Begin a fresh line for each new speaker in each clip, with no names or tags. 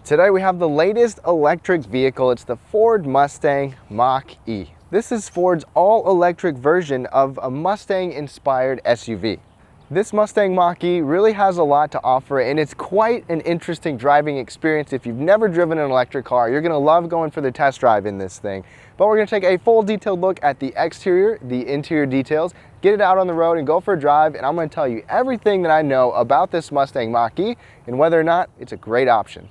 Today we have the latest electric vehicle. It's the Ford Mustang Mach-E. This is Ford's all-electric version of a Mustang-inspired SUV. This Mustang Mach-E really has a lot to offer, and it's quite an interesting driving experience. If you've never driven an electric car, you're gonna love going for the test drive in this thing. But we're gonna take a full detailed look at the exterior, the interior details, get it out on the road and go for a drive, and I'm gonna tell you everything that I know about this Mustang Mach-E and whether or not it's a great option.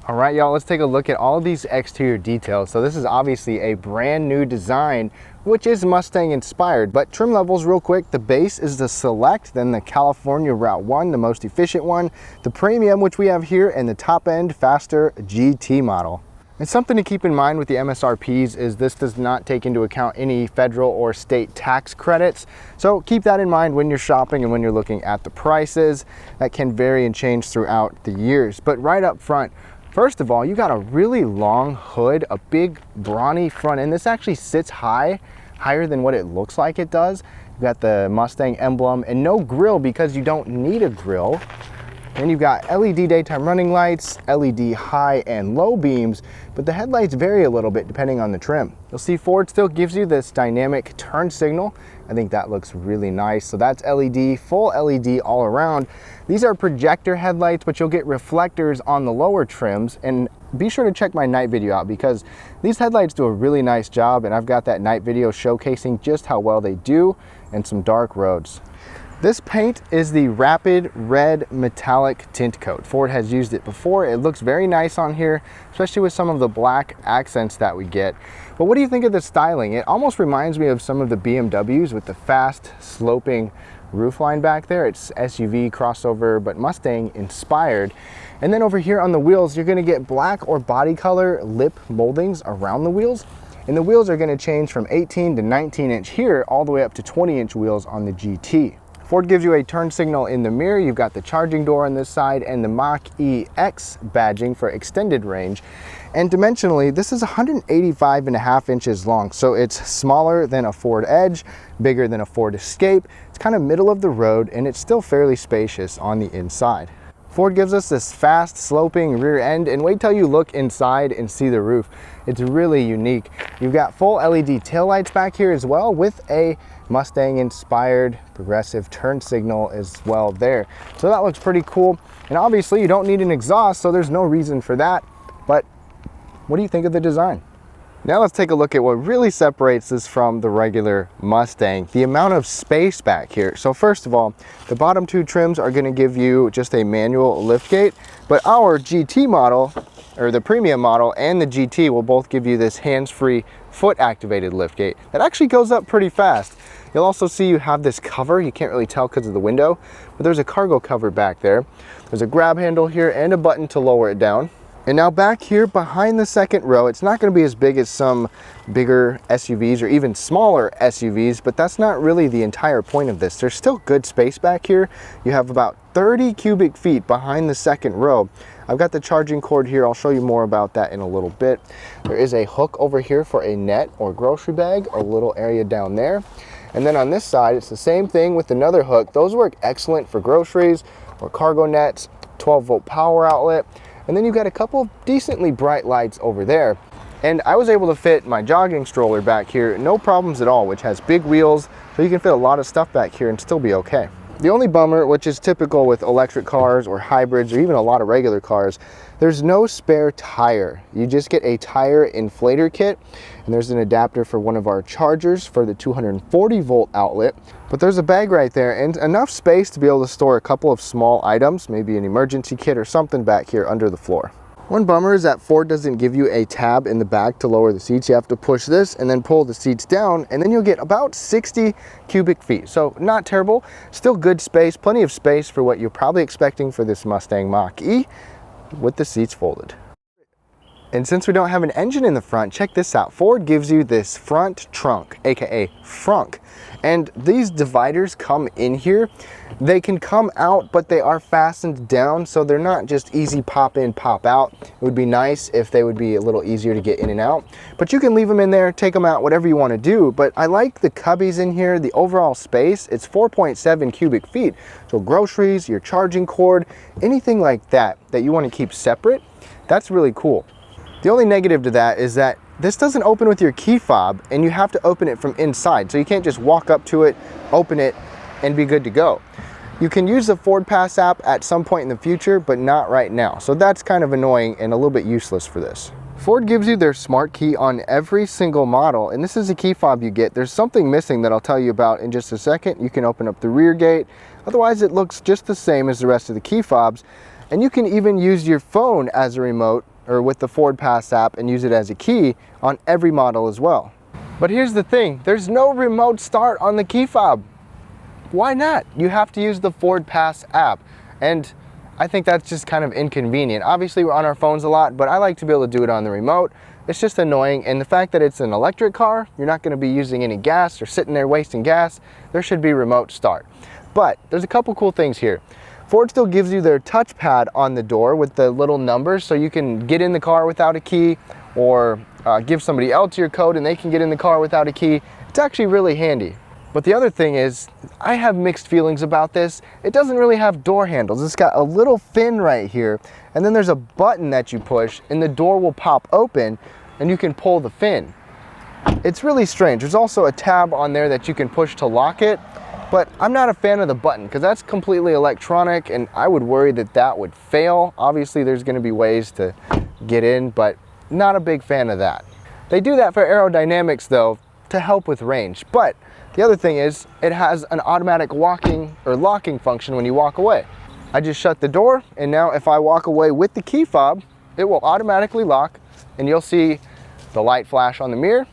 All right, y'all, let's take a look at all of these exterior details. So this is obviously a brand new design, which is Mustang inspired, but trim levels real quick. The base is the Select, then the California Route 1, the most efficient one, the Premium, which we have here, and the top end faster GT model. And something to keep in mind with the MSRPs is this does not take into account any federal or state tax credits. So keep that in mind when you're shopping and when you're looking at the prices. That can vary and change throughout the years. But right up front, first of all, you got a really long hood, a big brawny front end. This actually sits higher than what it looks like it does. You've got the Mustang emblem and no grille because you don't need a grille. Then you've got LED daytime running lights, LED high and low beams, but the headlights vary a little bit depending on the trim. You'll see Ford still gives you this dynamic turn signal. I think that looks really nice. So that's LED, full LED all around. These are projector headlights, but you'll get reflectors on the lower trims. And be sure to check my night video out because these headlights do a really nice job, and I've got that night video showcasing just how well they do and some dark roads. This paint is the Rapid Red Metallic Tint Coat. Ford has used it before. It looks very nice on here, especially with some of the black accents that we get. But what do you think of the styling? It almost reminds me of some of the BMWs with the fast sloping roofline back there. It's SUV crossover, but Mustang inspired. And then over here on the wheels, you're gonna get black or body color lip moldings around the wheels. And the wheels are gonna change from 18 to 19 inch here, all the way up to 20 inch wheels on the GT. Ford gives you a turn signal in the mirror. You've got the charging door on this side and the Mach-E X badging for extended range. And dimensionally, this is 185.5 inches long. So it's smaller than a Ford Edge, bigger than a Ford Escape. It's kind of middle of the road, and it's still fairly spacious on the inside. Ford gives us this fast sloping rear end, and wait till you look inside and see the roof. It's really unique. You've got full LED taillights back here as well with a Mustang inspired progressive turn signal as well there. So that looks pretty cool. And obviously you don't need an exhaust, so there's no reason for that. But what do you think of the design? Now let's take a look at what really separates this from the regular Mustang, the amount of space back here. So first of all, the bottom two trims are going to give you just a manual liftgate, but our GT model, or the Premium model, and the GT will both give you this hands-free foot activated liftgate that actually goes up pretty fast. You'll also see you have this cover. You can't really tell because of the window, but there's a cargo cover back there. There's a grab handle here and a button to lower it down. And now back here behind the second row, it's not going to be as big as some bigger SUVs or even smaller SUVs, but that's not really the entire point of this. There's still good space back here. You have about 30 cubic feet behind the second row. I've got the charging cord here. I'll show you more about that in a little bit. There is a hook over here for a net or grocery bag, or a little area down there. And then on this side, it's the same thing with another hook. Those work excellent for groceries or cargo nets, 12-volt power outlet. And then you've got a couple of decently bright lights over there. And I was able to fit my jogging stroller back here, no problems at all, which has big wheels, so you can fit a lot of stuff back here and still be okay. The only bummer, which is typical with electric cars or hybrids or even a lot of regular cars, there's no spare tire. You just get a tire inflator kit, and there's an adapter for one of our chargers for the 240-volt outlet. But there's a bag right there and enough space to be able to store a couple of small items, maybe an emergency kit or something back here under the floor. One bummer is that Ford doesn't give you a tab in the back to lower the seats. You have to push this and then pull the seats down, and then you'll get about 60 cubic feet. So not terrible, still good space, plenty of space for what you're probably expecting for this Mustang Mach-E with the seats folded. And since we don't have an engine in the front, check this out. Ford gives you this front trunk, aka frunk. And these dividers come in here. They can come out, but they are fastened down, so they're not just easy pop in, pop out. It would be nice if they would be a little easier to get in and out. But you can leave them in there, take them out, whatever you want to do. But I like the cubbies in here, the overall space. It's 4.7 cubic feet. So groceries, your charging cord, anything like that that you want to keep separate, That's really cool. The only negative to that is that this doesn't open with your key fob, and you have to open it from inside. So you can't just walk up to it, open it, and be good to go. You can use the Ford Pass app at some point in the future, but not right now. So that's kind of annoying and a little bit useless for this. Ford gives you their smart key on every single model, and this is a key fob you get. There's something missing that I'll tell you about in just a second. You can open up the rear gate. Otherwise, it looks just the same as the rest of the key fobs. And you can even use your phone as a remote or with the Ford Pass app and use it as a key on every model as well. But here's the thing, there's no remote start on the key fob. Why not? You have to use the Ford Pass app, and I think that's just kind of inconvenient. Obviously we're on our phones a lot, but I like to be able to do it on the remote. It's just annoying, and the fact that it's an electric car, you're not going to be using any gas or sitting there wasting gas. There should be remote start. But there's a couple cool things here. Ford still gives you their touchpad on the door with the little numbers, so you can get in the car without a key, or give somebody else your code and they can get in the car without a key. It's actually really handy. But the other thing is, I have mixed feelings about this. It doesn't really have door handles. It's got a little fin right here, and then there's a button that you push and the door will pop open and you can pull the fin. It's really strange. There's also a tab on there that you can push to lock it, but I'm not a fan of the button because that's completely electronic, and I would worry that that would fail. Obviously there's going to be ways to get in, but not a big fan of that. They do that for aerodynamics though, to help with range. But the other thing is, it has an automatic walking or locking function when you walk away. I just shut the door, and now if I walk away with the key fob, it will automatically lock, and you'll see the light flash on the mirror,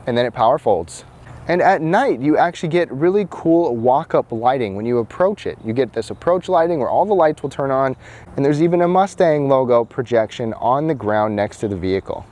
and then it power folds. And at night, you actually get really cool walk-up lighting when you approach it. You get this approach lighting where all the lights will turn on, and there's even a Mustang logo projection on the ground next to the vehicle.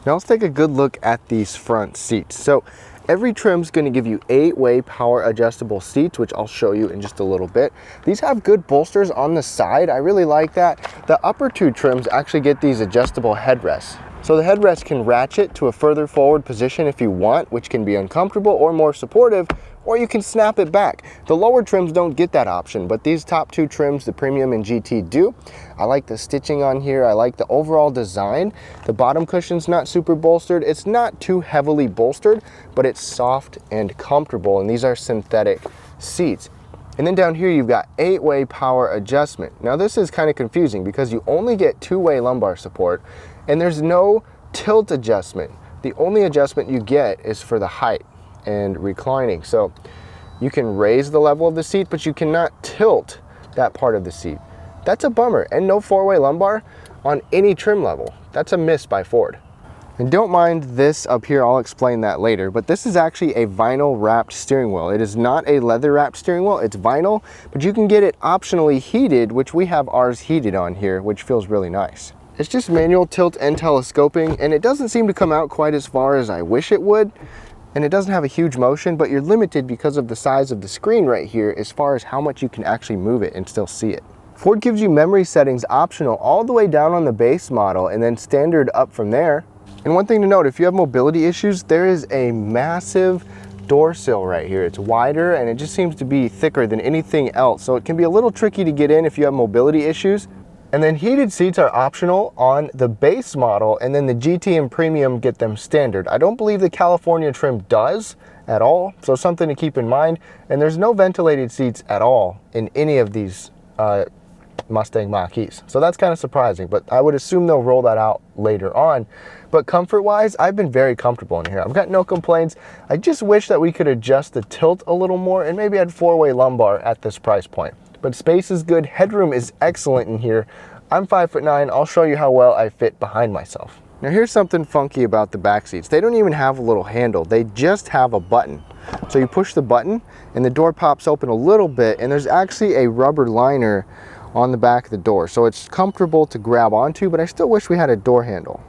Now let's take a good look at these front seats. So every trim's going to give you 8-way power adjustable seats, which I'll show you in just a little bit. These have good bolsters on the side. I really like that. The upper two trims actually get these adjustable headrests. So the headrest can ratchet to a further forward position if you want, which can be uncomfortable or more supportive, or you can snap it back. The lower trims don't get that option, but these top two trims, the Premium and GT, do. I like the stitching on here. I like the overall design. The bottom cushion's not super bolstered. It's not too heavily bolstered, but it's soft and comfortable, and these are synthetic seats. And then down here you've got 8-way power adjustment. Now this is kind of confusing because you only get 2-way lumbar support, and there's no tilt adjustment. The only adjustment you get is for the height and reclining. So you can raise the level of the seat, but you cannot tilt that part of the seat. That's a bummer. And no 4-way lumbar on any trim level. That's a miss by Ford. And don't mind this up here, I'll explain that later, but this is actually a vinyl wrapped steering wheel. It is not a leather wrapped steering wheel, it's vinyl, but you can get it optionally heated, which we have ours heated on here, which feels really nice. It's just manual tilt and telescoping, and it doesn't seem to come out quite as far as I wish it would. And it doesn't have a huge motion, but you're limited because of the size of the screen right here as far as how much you can actually move it and still see it. Ford gives you memory settings optional all the way down on the base model and then standard up from there. And one thing to note, if you have mobility issues, there is a massive door sill right here. It's wider and it just seems to be thicker than anything else. So it can be a little tricky to get in if you have mobility issues. And then heated seats are optional on the base model, and then the GT and Premium get them standard. I don't believe the California trim does at all, so something to keep in mind. And there's no ventilated seats at all in any of these Mustang Mach-E's. So that's kind of surprising, but I would assume they'll roll that out later on. But comfort-wise, I've been very comfortable in here. I've got no complaints. I just wish that we could adjust the tilt a little more and maybe add 4-way lumbar at this price point. But space is good, headroom is excellent in here. I'm 5'9", I'll show you how well I fit behind myself. Now here's something funky about the back seats. They don't even have a little handle, they just have a button. So you push the button and the door pops open a little bit, and there's actually a rubber liner on the back of the door. So it's comfortable to grab onto, but I still wish we had a door handle.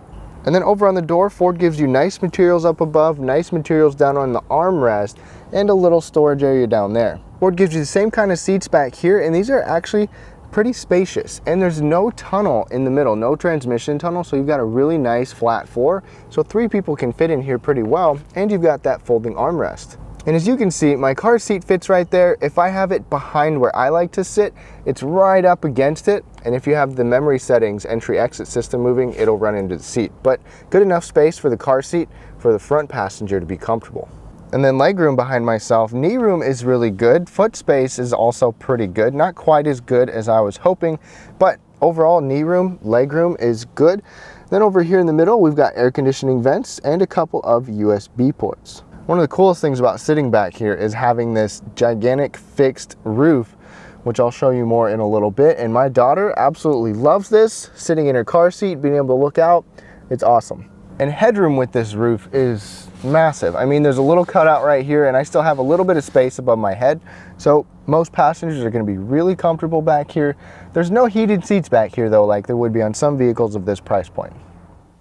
And then over on the door, Ford gives you nice materials up above, nice materials down on the armrest, and a little storage area down there. Ford gives you the same kind of seats back here, and these are actually pretty spacious. And there's no tunnel in the middle, no transmission tunnel, so you've got a really nice flat floor. So 3 people can fit in here pretty well, and you've got that folding armrest. And as you can see, my car seat fits right there. If I have it behind where I like to sit, it's right up against it, and if you have the memory settings entry exit system moving, it'll run into the seat. But good enough space for the car seat for the front passenger to be comfortable. And then legroom behind myself, knee room is really good. Foot space is also pretty good. Not quite as good as I was hoping, but overall knee room, legroom is good. Then over here in the middle, we've got air conditioning vents and a couple of USB ports. One of the coolest things about sitting back here is having this gigantic fixed roof, which I'll show you more in a little bit. And my daughter absolutely loves this, sitting in her car seat, being able to look out. It's awesome. And headroom with this roof is massive. I mean, there's a little cutout right here, and I still have a little bit of space above my head. So most passengers are going to be really comfortable back here. There's no heated seats back here though, like there would be on some vehicles of this price point.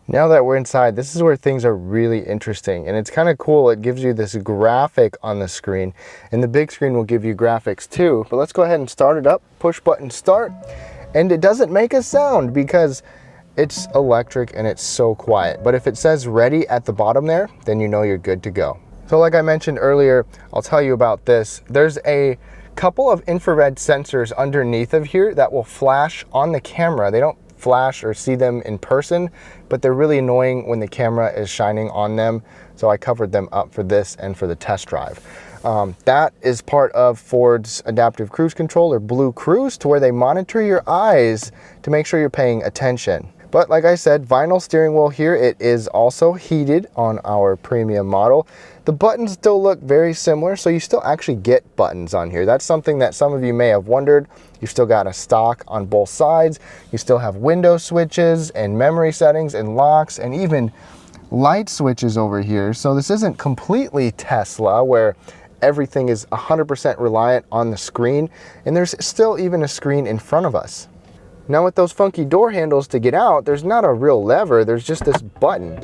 Now that we're inside, this is where things are really interesting, and it's kind of cool. It gives you this graphic on the screen, and the big screen will give you graphics too. But let's go ahead and start it up, push button start, and it doesn't make a sound because it's electric and it's so quiet. But if it says ready at the bottom there, then you know you're good to go. So like I mentioned earlier, I'll tell you about this. There's a couple of infrared sensors underneath of here that will flash on the camera. They don't flash or see them in person, but they're really annoying when the camera is shining on them. So I covered them up for this and for the test drive. That is part of Ford's adaptive cruise control, or Blue Cruise, to where they monitor your eyes to make sure you're paying attention. But like I said, vinyl steering wheel here. It is also heated on our premium model. The buttons still look very similar, so you still actually get buttons on here. That's something that some of you may have wondered. You've still got a stock on both sides. You still have window switches and memory settings and locks and even light switches over here. So this isn't completely Tesla where everything is 100% reliant on the screen, and there's still even a screen in front of us. Now with those funky door handles to get out, there's not a real lever, there's just this button.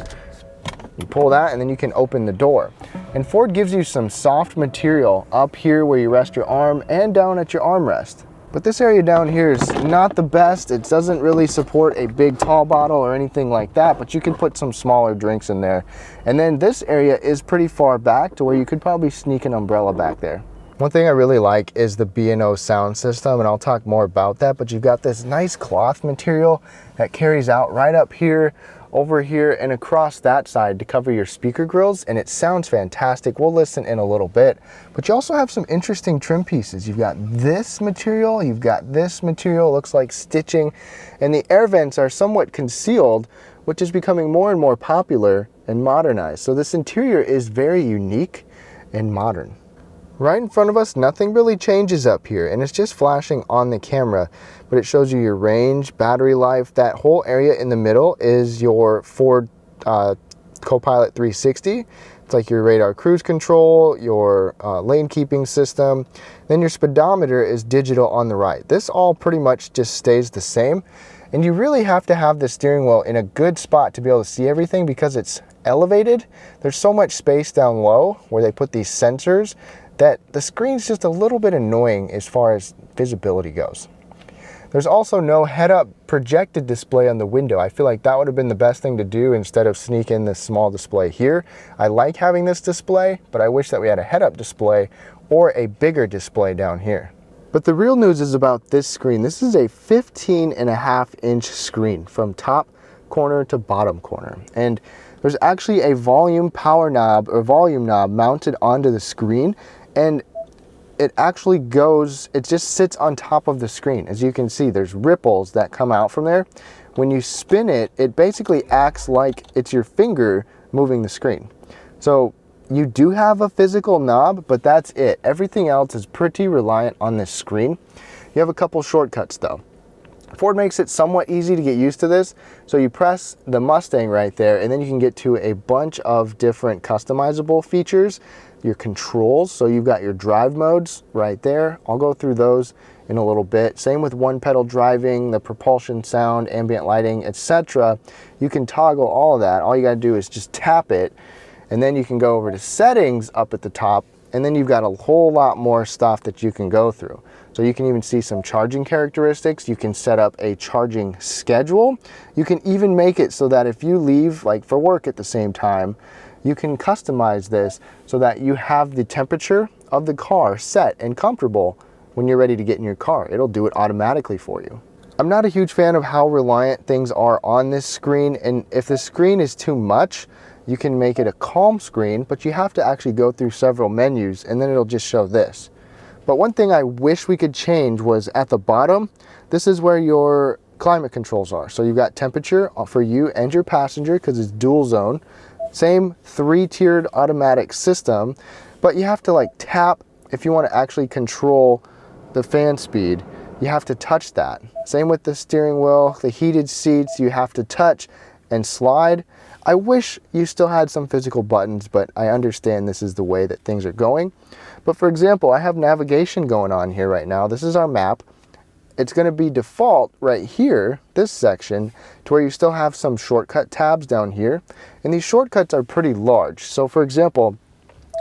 You pull that and then you can open the door. And Ford gives you some soft material up here where you rest your arm and down at your armrest. But this area down here is not the best. It doesn't really support a big tall bottle or anything like that, but you can put some smaller drinks in there. And then this area is pretty far back to where you could probably sneak an umbrella back there. One thing I really like is the B&O sound system, and I'll talk more about that, but you've got this nice cloth material that carries out right up here, over here, and across that side to cover your speaker grills, and it sounds fantastic. We'll listen in a little bit, but you also have some interesting trim pieces. You've got this material, you've got this material, looks like stitching, and the air vents are somewhat concealed, which is becoming more and more popular and modernized. So this interior is very unique and modern. Right in front of us, nothing really changes up here, and it's just flashing on the camera, but it shows you your range, battery life. That whole area in the middle is your Ford Copilot 360. It's like your radar cruise control, your lane keeping system. Then your speedometer is digital on the right. This all pretty much just stays the same, and you really have to have the steering wheel in a good spot to be able to see everything because it's elevated. There's so much space down low where they put these sensors that the screen's just a little bit annoying as far as visibility goes. There's also no head-up projected display on the window. I feel like that would have been the best thing to do instead of sneak in this small display here. I like having this display, but I wish that we had a head-up display or a bigger display down here. But the real news is about this screen. This is a 15.5-inch screen from top corner to bottom corner. And there's actually a volume power knob or volume knob mounted onto the screen, and it actually goes, it just sits on top of the screen. As you can see, there's ripples that come out from there. When you spin it, it basically acts like it's your finger moving the screen. So you do have a physical knob, but that's it. Everything else is pretty reliant on this screen. You have a couple shortcuts though. Ford makes it somewhat easy to get used to this. So you press the Mustang right there, and then you can get to a bunch of different customizable features. Your controls, so you've got your drive modes right there. I'll go through those in a little bit. Same with one pedal driving, the propulsion sound, ambient lighting, etc. You can toggle all of that. All you gotta do is just tap it, and then you can go over to settings up at the top, and then you've got a whole lot more stuff that you can go through. So you can even see some charging characteristics. You can set up a charging schedule. You can even make it so that if you leave like for work at the same time, you can customize this so that you have the temperature of the car set and comfortable when you're ready to get in your car. It'll do it automatically for you. I'm not a huge fan of how reliant things are on this screen, and if the screen is too much, you can make it a calm screen, but you have to actually go through several menus and then it'll just show this. But one thing I wish we could change was at the bottom, this is where your climate controls are. So you've got temperature for you and your passenger because it's dual zone. Same 3-tiered automatic system, but you have to like tap if you want to actually control the fan speed. You have to touch that. Same with the steering wheel, the heated seats, you have to touch and slide. I wish you still had some physical buttons, but I understand this is the way that things are going. But for example, I have navigation going on here right now. This is our map. It's going to be default right here, this section, to where you still have some shortcut tabs down here. And these shortcuts are pretty large. So for example,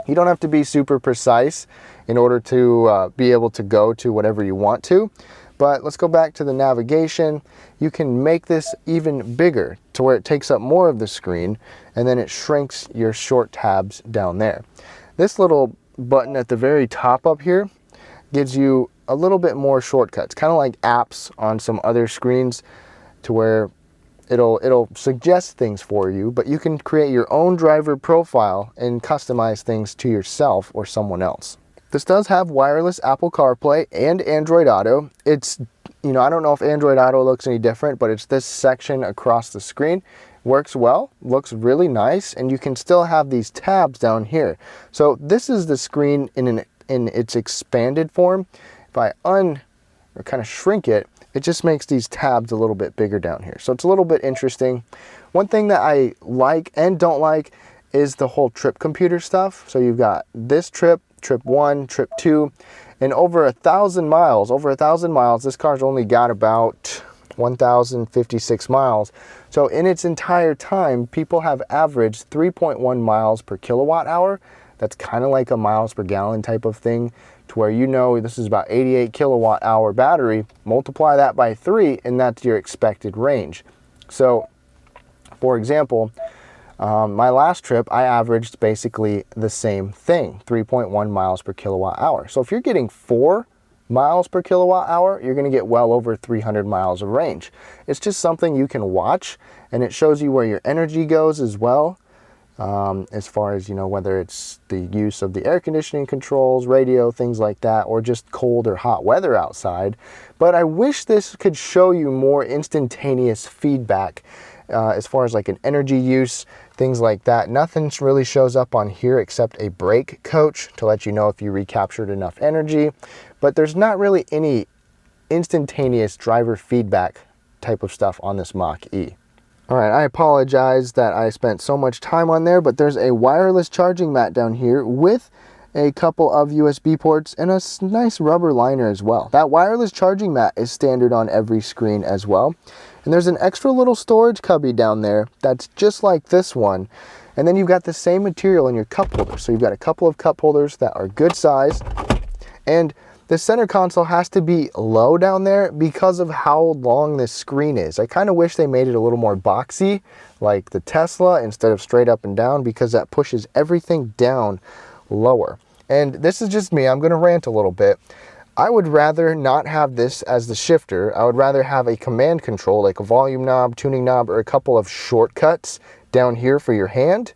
you don't have to be super precise in order to be able to go to whatever you want to. But let's go back to the navigation. You can make this even bigger to where it takes up more of the screen, and then it shrinks your short tabs down there. This little button at the very top up here gives you a little bit more shortcuts, kind of like apps on some other screens, to where it'll suggest things for you, but you can create your own driver profile and customize things to yourself or someone else. This does have wireless Apple CarPlay and Android Auto. It's, you know, I don't know if Android Auto looks any different, but it's this section across the screen. Works well, looks really nice, and you can still have these tabs down here. So this is the screen in its expanded form. If I or kind of shrink it, it just makes these tabs a little bit bigger down here. So it's a little bit interesting. One thing that I like and don't like is the whole trip computer stuff. So you've got this trip 1, trip 2, and over 1,000 miles, this car's only got about 1,056 miles. So in its entire time, people have averaged 3.1 miles per kilowatt hour. That's kind of like a miles per gallon type of thing, to where you know this is about 88 kilowatt hour battery. Multiply that by 3 and that's your expected range. So for example, my last trip, I averaged basically the same thing, 3.1 miles per kilowatt hour. So if you're getting 4 miles per kilowatt hour, you're going to get well over 300 miles of range. It's just something you can watch, and it shows you where your energy goes as well, as far as, you know, whether it's the use of the air conditioning controls, radio, things like that, or just cold or hot weather outside. But I wish this could show you more instantaneous feedback as far as like an energy use, things like that. Nothing really shows up on here except a brake coach to let you know if you recaptured enough energy, but there's not really any instantaneous driver feedback type of stuff on this Mach-E. All right, I apologize that I spent so much time on there, but there's a wireless charging mat down here with a couple of USB ports and a nice rubber liner as well. That wireless charging mat is standard on every screen as well. And there's an extra little storage cubby down there that's just like this one. And then you've got the same material in your cup holder. So you've got a couple of cup holders that are good size. And the center console has to be low down there because of how long this screen is. I kind of wish they made it a little more boxy, like the Tesla, instead of straight up and down, because that pushes everything down lower. And this is just me, I'm going to rant a little bit. I would rather not have this as the shifter. I would rather have a command control, like a volume knob, tuning knob, or a couple of shortcuts down here for your hand,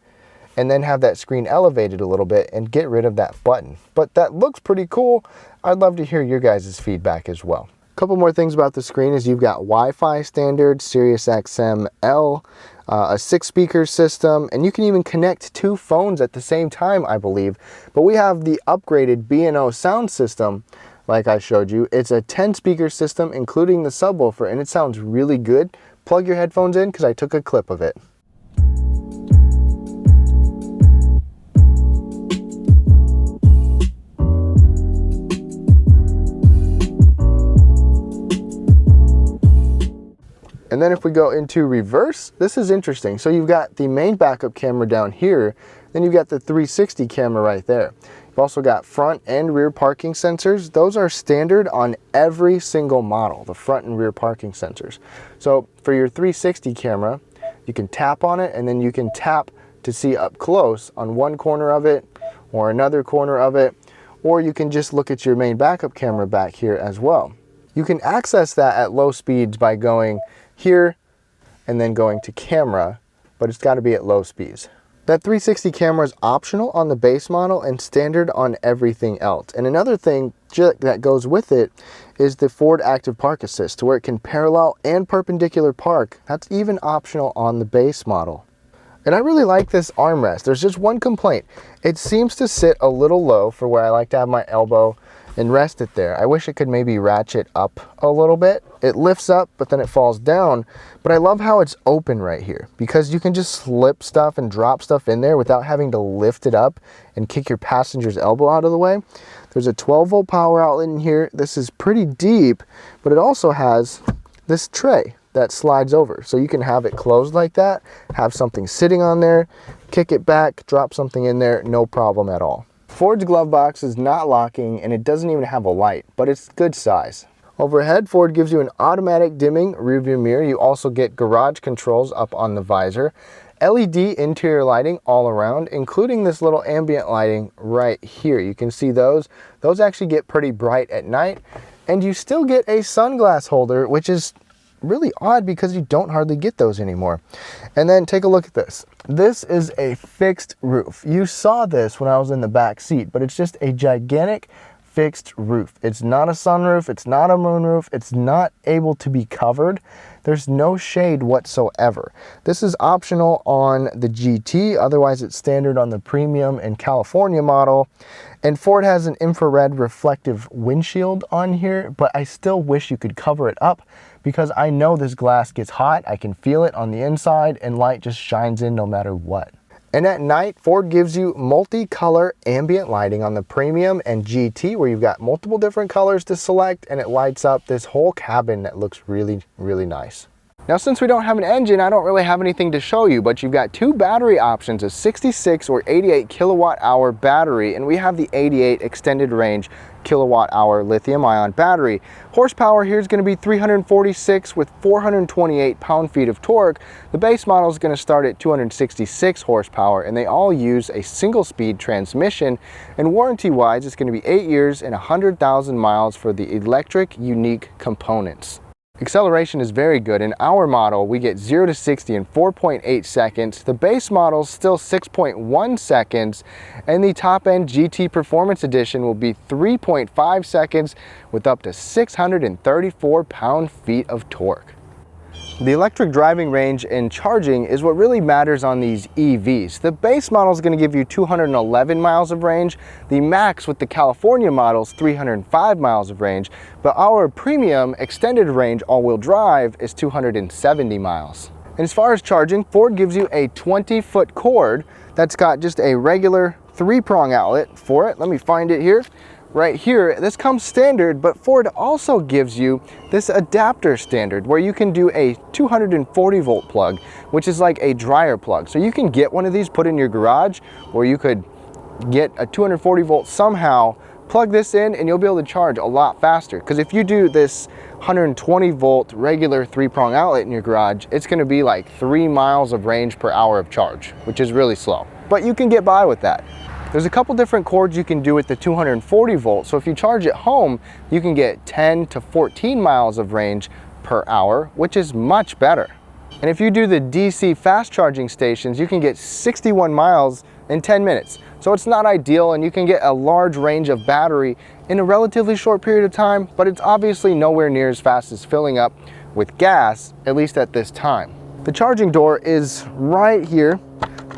and then have that screen elevated a little bit and get rid of that button. But that looks pretty cool. I'd love to hear your guys' feedback as well. A couple more things about the screen is you've got Wi-Fi standard, Sirius XM L, a 6-speaker system, and you can even connect 2 phones at the same time, I believe. But we have the upgraded B&O sound system, like I showed you. It's a 10-speaker system, including the subwoofer, and it sounds really good. Plug your headphones in, because I took a clip of it. And then if we go into reverse, this is interesting. So you've got the main backup camera down here, then you've got the 360 camera right there. You've also got front and rear parking sensors. Those are standard on every single model, the front and rear parking sensors. So for your 360 camera, you can tap on it, and then you can tap to see up close on one corner of it or another corner of it, or you can just look at your main backup camera back here as well. You can access that at low speeds by going here and then going to camera, but it's got to be at low speeds. That 360 camera is optional on the base model and standard on everything else. And another thing that goes with it is the Ford Active Park Assist, to where it can parallel and perpendicular park. That's even optional on the base model. And I really like this armrest. There's just one complaint. It seems to sit a little low for where I like to have my elbow and rest it there. I wish it could maybe ratchet up a little bit. It lifts up, but then it falls down. But I love how it's open right here, because you can just slip stuff and drop stuff in there without having to lift it up and kick your passenger's elbow out of the way. There's a 12-volt power outlet in here. This is pretty deep, but it also has this tray that slides over. So you can have it closed like that, have something sitting on there, kick it back, drop something in there, no problem at all. Ford's glove box is not locking, and it doesn't even have a light, but it's good size. Overhead, Ford gives you an automatic dimming rearview mirror. You also get garage controls up on the visor, LED interior lighting all around, including this little ambient lighting right here. You can see those actually get pretty bright at night, and you still get a sunglass holder, which is really odd because you don't hardly get those anymore. And then take a look at this. This is a fixed roof. You saw this when I was in the back seat, but it's just a gigantic fixed roof. It's not a sunroof, it's not a moonroof, it's not able to be covered. There's no shade whatsoever. This is optional on the GT, otherwise it's standard on the Premium and California model. And Ford has an infrared reflective windshield on here, but I still wish you could cover it up, because I know this glass gets hot, I can feel it on the inside, and light just shines in no matter what. And at night, Ford gives you multicolor ambient lighting on the Premium and GT, where you've got multiple different colors to select, and it lights up this whole cabin that looks really, really nice. Now, since we don't have an engine, I don't really have anything to show you, but you've got two battery options, a 66 or 88 kilowatt hour battery, and we have the 88 extended range kilowatt hour lithium ion battery. Horsepower here is going to be 346 with 428 pound-feet of torque. The base model is going to start at 266 horsepower, and they all use a single-speed transmission, and warranty-wise, it's going to be 8 years and 100,000 miles for the electric unique components. Acceleration is very good. In our model, we get 0 to 60 in 4.8 seconds. The base model is still 6.1 seconds, and the top-end GT Performance Edition will be 3.5 seconds with up to 634 pound-feet of torque. The electric driving range and charging is what really matters on these EVs. The base model is going to give you 211 miles of range. The max with the California model is 305 miles of range, but our premium extended range all-wheel drive is 270 miles. And as far as charging, Ford gives you a 20-foot cord that's got just a regular 3-prong outlet for it. Let me find it here. Right here, this comes standard, but Ford also gives you this adapter standard where you can do a 240 volt plug, which is like a dryer plug. So you can get one of these put in your garage, or you could get a 240 volt somehow, plug this in, and you'll be able to charge a lot faster. Because if you do this 120 volt regular 3-prong outlet in your garage, it's going to be like 3 miles of range per hour of charge, which is really slow. But you can get by with that. There's a couple different cords you can do with the 240 volts. So if you charge at home, you can get 10 to 14 miles of range per hour, which is much better. And if you do the DC fast charging stations, you can get 61 miles in 10 minutes. So it's not ideal, and you can get a large range of battery in a relatively short period of time, but it's obviously nowhere near as fast as filling up with gas, at least at this time. The charging door is right here,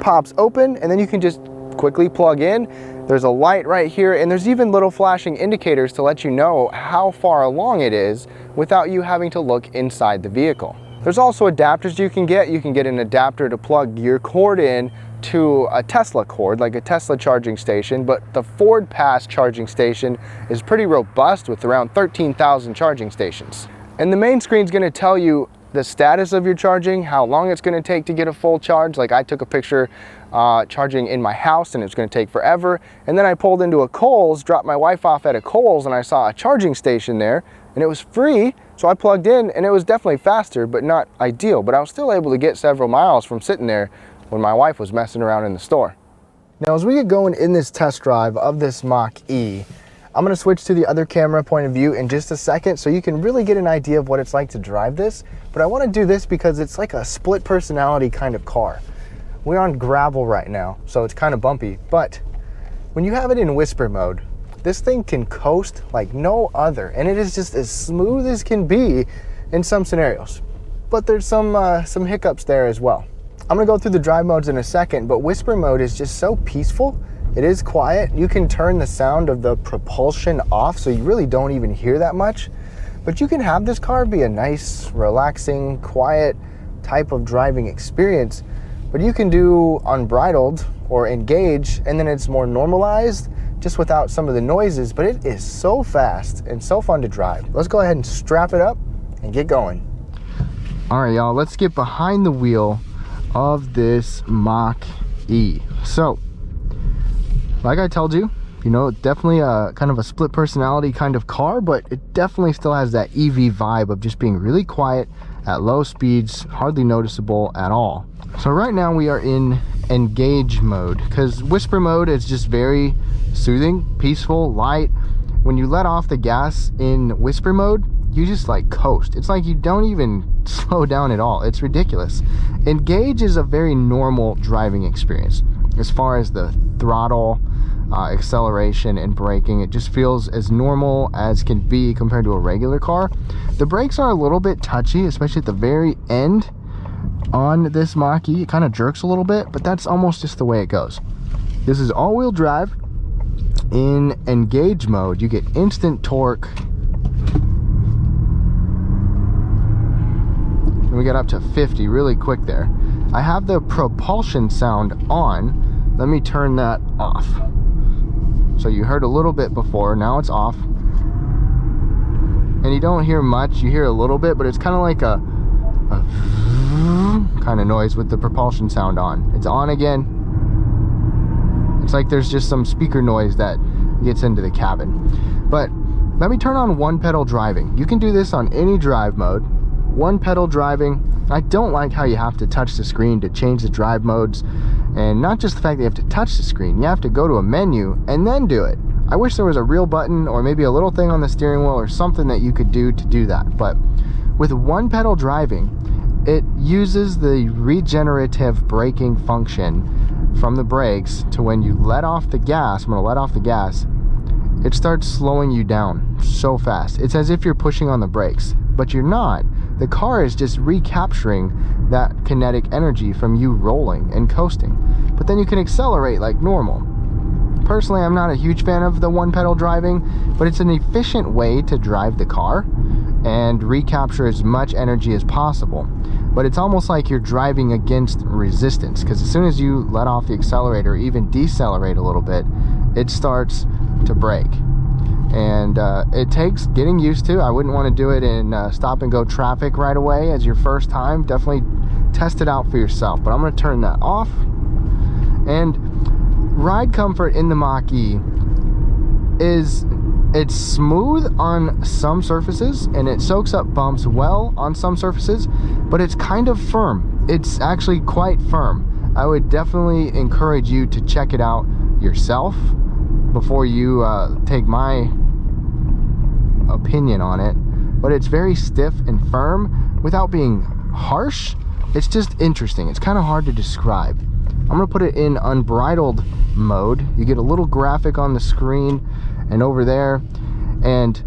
pops open, and then you can just quickly plug in. There's a light right here, and there's even little flashing indicators to let you know how far along it is without you having to look inside the vehicle. There's also adapters you can get. You can get an adapter to plug your cord in to a Tesla cord, like a Tesla charging station, but the Ford Pass charging station is pretty robust with around 13,000 charging stations. And the main screen is going to tell you the status of your charging, how long it's going to take to get a full charge. Like I took a picture charging in my house, and it's going to take forever. And then I pulled into a Kohl's, dropped my wife off at a Kohl's, and I saw a charging station there, and it was free. So I plugged in, and it was definitely faster, but not ideal. But I was still able to get several miles from sitting there when my wife was messing around in the store. Now, as we get going in this test drive of this Mach-E, I'm gonna switch to the other camera point of view in just a second so you can really get an idea of what it's like to drive this. But I wanna do this because it's like a split personality kind of car. We're on gravel right now, so it's kind of bumpy, but when you have it in whisper mode, this thing can coast like no other, and it is just as smooth as can be in some scenarios. But there's some hiccups there as well. I'm gonna go through the drive modes in a second, but whisper mode is just so peaceful. It is quiet. You can turn the sound of the propulsion off, so you really don't even hear that much. But you can have this car be a nice, relaxing, quiet type of driving experience. But you can do unbridled or engage, and then it's more normalized, just without some of the noises, but it is so fast and so fun to drive. Let's go ahead and strap it up and get going. All right, y'all, let's get behind the wheel of this Mach-E. So, like I told you, you know, definitely a kind of a split personality kind of car, but it definitely still has that EV vibe of just being really quiet at low speeds, hardly noticeable at all. So right now we are in engage mode, because whisper mode is just very soothing, peaceful, light. When you let off the gas in whisper mode, you just like coast. It's like you don't even slow down at all. It's ridiculous. Engage is a very normal driving experience as far as the throttle, acceleration and braking. It just feels as normal as can be compared to a regular car. The brakes are a little bit touchy, especially at the very end on this Mach-E. It kind of jerks a little bit, but that's almost just the way it goes. This is all-wheel drive. In engage mode, you get instant torque. And we got up to 50 really quick there. I have the propulsion sound on. Let me turn that off. So you heard a little bit before, now it's off. And you don't hear much, you hear a little bit, but it's kind of like a kind of noise with the propulsion sound on. It's on again. It's like there's just some speaker noise that gets into the cabin. But let me turn on one pedal driving. You can do this on any drive mode. One pedal driving. I don't like how you have to touch the screen to change the drive modes. And not just the fact that you have to touch the screen, you have to go to a menu and then do it. I wish there was a real button or maybe a little thing on the steering wheel or something that you could do to do that. But with one pedal driving, it uses the regenerative braking function from the brakes to when you let off the gas. I'm gonna let off the gas. It starts slowing you down so fast. It's as if you're pushing on the brakes, but you're not. The car is just recapturing that kinetic energy from you rolling and coasting. But then you can accelerate like normal. Personally, I'm not a huge fan of the one pedal driving, but it's an efficient way to drive the car and recapture as much energy as possible. But it's almost like you're driving against resistance, because as soon as you let off the accelerator or even decelerate a little bit, it starts to brake. And it takes getting used to. I wouldn't want to do it in stop and go traffic right away as your first time. Definitely test it out for yourself. But I'm going to turn that off. And ride comfort in the Mach-E is, it's smooth on some surfaces and it soaks up bumps well on some surfaces, but it's kind of firm. It's actually quite firm. I would definitely encourage you to check it out yourself before you take my opinion on it. But it's very stiff and firm without being harsh. It's just interesting. It's kind of hard to describe. I'm gonna put it in unbridled mode. You get a little graphic on the screen and over there, and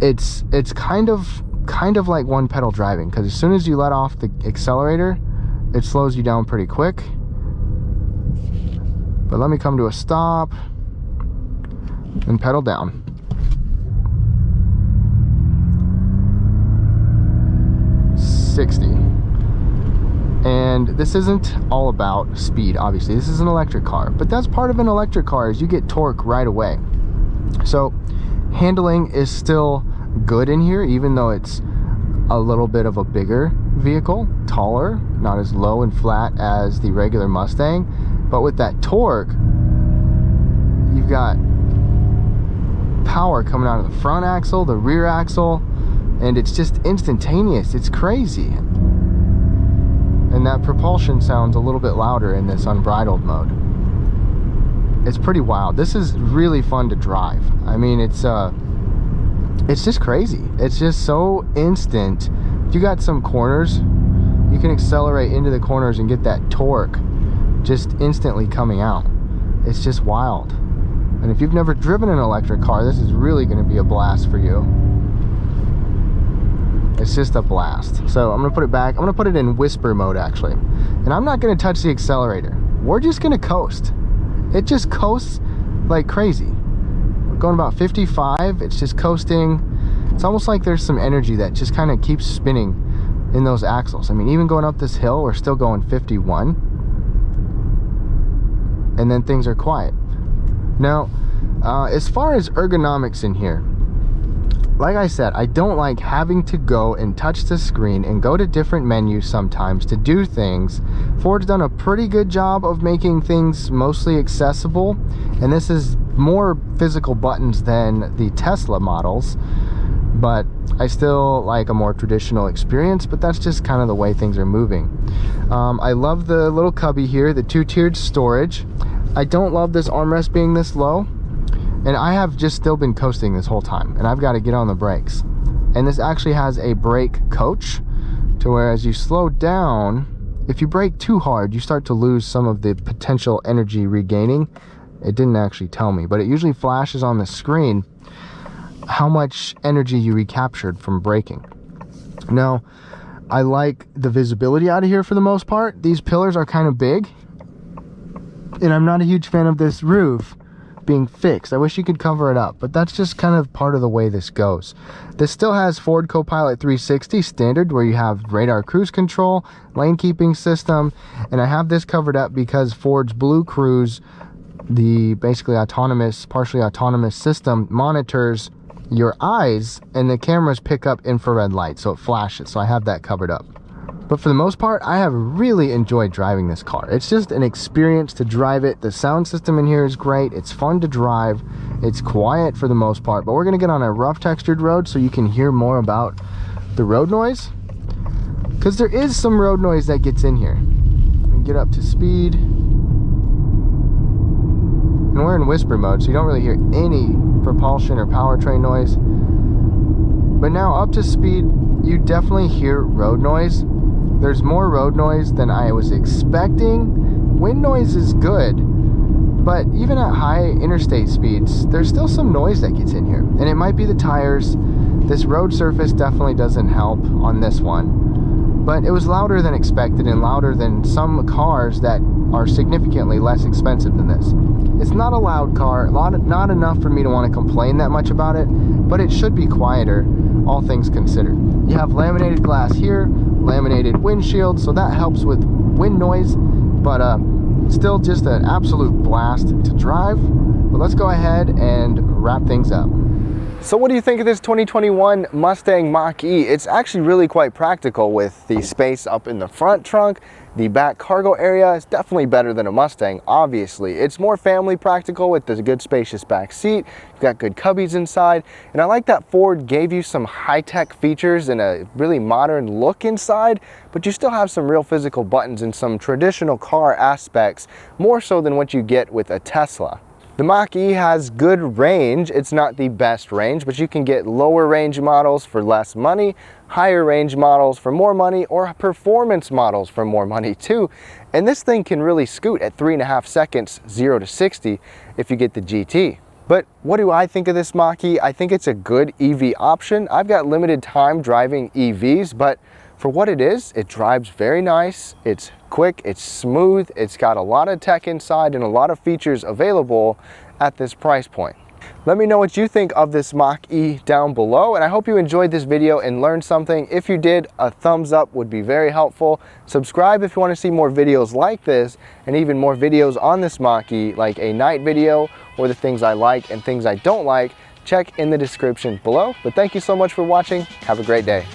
it's kind of like one pedal driving, because as soon as you let off the accelerator, it slows you down pretty quick. But let me come to a stop and pedal down. And this isn't all about speed, obviously. This is an electric car, but that's part of an electric car, is you get torque right away. So handling is still good in here, even though it's a little bit of a bigger vehicle, taller, not as low and flat as the regular Mustang. But with that torque, you've got power coming out of the front axle, the rear axle, and it's just instantaneous. It's crazy. And that propulsion sounds a little bit louder in this unbridled mode. it's pretty wild. This is really fun to drive. I mean, it's just crazy. It's just so instant. You got some corners, you can accelerate into the corners and get that torque just instantly coming out. It's just wild. And if you've never driven an electric car, this is really going to be a blast for you. It's just a blast. So I'm gonna put it back. I'm gonna put it in whisper mode actually. And I'm not gonna touch the accelerator. We're just gonna coast. It just coasts like crazy. We're going about 55, it's just coasting. It's almost like there's some energy that just kind of keeps spinning in those axles. I mean, even going up this hill, we're still going 51. And then things are quiet. Now, as far as ergonomics in here, like I said, I don't like having to go and touch the screen and go to different menus sometimes to do things. Ford's done a pretty good job of making things mostly accessible, and this is more physical buttons than the Tesla models, but I still like a more traditional experience, but that's just kind of the way things are moving. I love the little cubby here, the two-tiered storage. I don't love this armrest being this low. And I have just still been coasting this whole time, and I've got to get on the brakes. And this actually has a brake coach, to where as you slow down, if you brake too hard, you start to lose some of the potential energy regaining. It didn't actually tell me, but it usually flashes on the screen how much energy you recaptured from braking. Now, I like the visibility out of here for the most part. These pillars are kind of big, and I'm not a huge fan of this roof being fixed. I wish you could cover it up, but that's just kind of part of the way this goes. This still has Ford Copilot 360 standard, where you have radar cruise control, lane keeping system, and I have this covered up because Ford's Blue Cruise, the basically autonomous, partially autonomous system, monitors your eyes, and the cameras pick up infrared light, so it flashes, so I have that covered up. But for the most part, I have really enjoyed driving this car. It's just an experience to drive it. The sound system in here is great. It's fun to drive. It's quiet for the most part, but we're gonna get on a rough textured road so you can hear more about the road noise, because there is some road noise that gets in here. And get up to speed. And we're in whisper mode, so you don't really hear any propulsion or powertrain noise. But now up to speed, you definitely hear road noise. There's more road noise than I was expecting. Wind noise is good, but even at high interstate speeds, there's still some noise that gets in here. And it might be the tires. This road surface definitely doesn't help on this one. But it was louder than expected and louder than some cars that are significantly less expensive than this. It's not a loud car, not enough for me to want to complain that much about it, but it should be quieter, all things considered. You have laminated glass here, laminated windshield, so that helps with wind noise, but still just an absolute blast to drive. But let's go ahead and wrap things up. So what do you think of this 2021 Mustang Mach-E? It's actually really quite practical with the space up in the front trunk. The back cargo area is definitely better than a Mustang, obviously. It's more family practical with the good spacious back seat. You've got good cubbies inside. And I like that Ford gave you some high-tech features and a really modern look inside, but you still have some real physical buttons and some traditional car aspects, more so than what you get with a Tesla. The Mach-E has good range. It's not the best range, but you can get lower range models for less money, higher range models for more money, or performance models for more money too. And this thing can really scoot at 3.5 seconds, 0 to 60 if you get the GT. But what do I think of this Mach-E? I think it's a good EV option. I've got limited time driving EVs, but for what it is, it drives very nice. It's quick, it's smooth, it's got a lot of tech inside and a lot of features available at this price point. Let me know what you think of this Mach-E down below, and I hope you enjoyed this video and learned something. If you did, a thumbs up would be very helpful. Subscribe if you want to see more videos like this, and even more videos on this Mach-E, like a night video, or the things I like and things I don't like. Check in the description below. But thank you so much for watching. Have a great day.